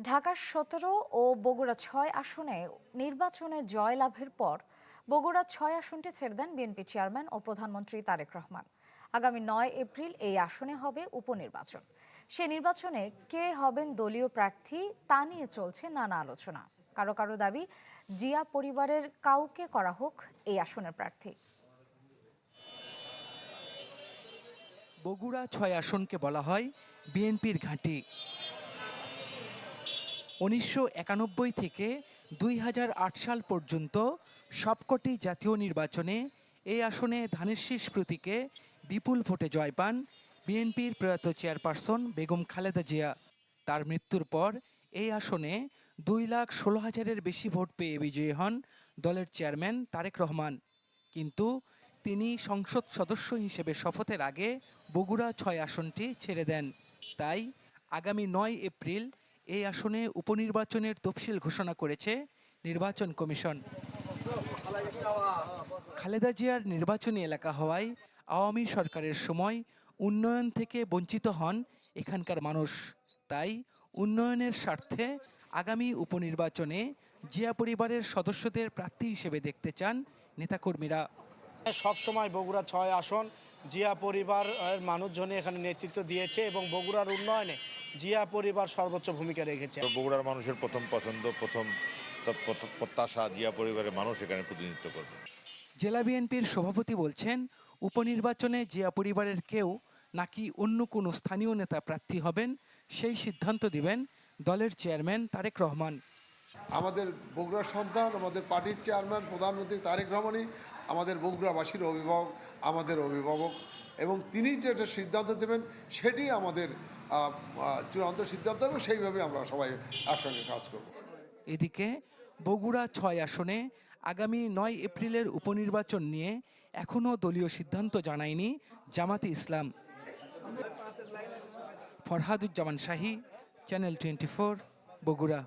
ঢাকার ১৭ ও বগুড়া ৬ আসনে নির্বাচনে জয়লাভের পর বগুড়া ৬ আসনটি ছেড়ে দেন বিএনপি চেয়ারম্যান ও প্রধানমন্ত্রী তারেক রহমান। আগামী ৯ এপ্রিল এই আসনে হবে উপনির্বাচন। সে নির্বাচনে কে হবেন দলীয় প্রার্থী তা নিয়ে চলছে নানা আলোচনা। কারো কারো দাবি, জিয়া পরিবারের কাউকে করা হোক এই আসনের প্রার্থী। বগুড়া ৬ আসনকে বলা হয় বিএনপির ঘাঁটি। ১৯৯১ থেকে ২০০৮ সাল পর্যন্ত সবকটি জাতীয় নির্বাচনে এই আসনে ধানের শীষ প্রতীকে বিপুল ভোটে জয় পান বিএনপির প্রয়াত চেয়ারপারসন বেগম খালেদা জিয়া। তার মৃত্যুর পর এই আসনে ২,১৬,০০০-এর বেশি ভোট পেয়ে বিজয়ী হন দলের চেয়ারম্যান তারেক রহমান। কিন্তু তিনি সংসদ সদস্য হিসেবে শপথের আগে বগুড়া ৬ আসনটি ছেড়ে দেন। তাই আগামী ৯ এপ্রিল এই আসনে উপনির্বাচনের তফসিল ঘোষণা করেছে নির্বাচন কমিশন। খালেদা জিয়ার নির্বাচনী এলাকা হওয়ায় আওয়ামী সরকারের সময় উন্নয়ন থেকে বঞ্চিত হন এখানকার মানুষ। তাই উন্নয়নের স্বার্থে আগামী উপনির্বাচনে জিয়া পরিবারের সদস্যদের প্রার্থী হিসেবে দেখতে চান নেতাকর্মীরা। সবসময় বগুড়া ৬ আসন জিয়া পরিবার মানুষজনই এখানে নেতৃত্ব দিয়েছে এবং বগুড়ার উন্নয়নে জিয়া পরিবার সর্বোচ্চ ভূমিকা রেখেছে। বগুড়ার মানুষের প্রথম পছন্দ, প্রথম প্রত্যাশা জিয়া পরিবারের মানুষ এখানে প্রতিনিধিত্ব করবে। জেলা বিএনপির সভাপতি বলছেন, উপনির্বাচনে জিয়া পরিবারের কেউ নাকি অন্য কোনো স্থানীয় নেতা প্রার্থী হবেন সেই সিদ্ধান্ত দিবেন দলের চেয়ারম্যান তারেক রহমান। আমাদের বগুড়ার সন্তান, আমাদের পার্টির চেয়ারম্যান প্রধানমন্ত্রী তারেক রহমানই আমাদের বগুড়াবাসীর অভিভাবক, আমাদের অভিভাবক, এবং তিনি যেটা সিদ্ধান্ত দেবেন সেটি আমাদের চূড়ান্ত সিদ্ধান্ত এবং সেইভাবে আমরা সবাই একসঙ্গে কাজ করব। এদিকে বগুড়া ৬ আসনে আগামী ৯ এপ্রিলের উপনির্বাচন নিয়ে এখনও দলীয় সিদ্ধান্ত জানায়নি জামাতে ইসলাম। ফরহাদুজ্জামান শাহী, চ্যানেল 24, বগুড়া।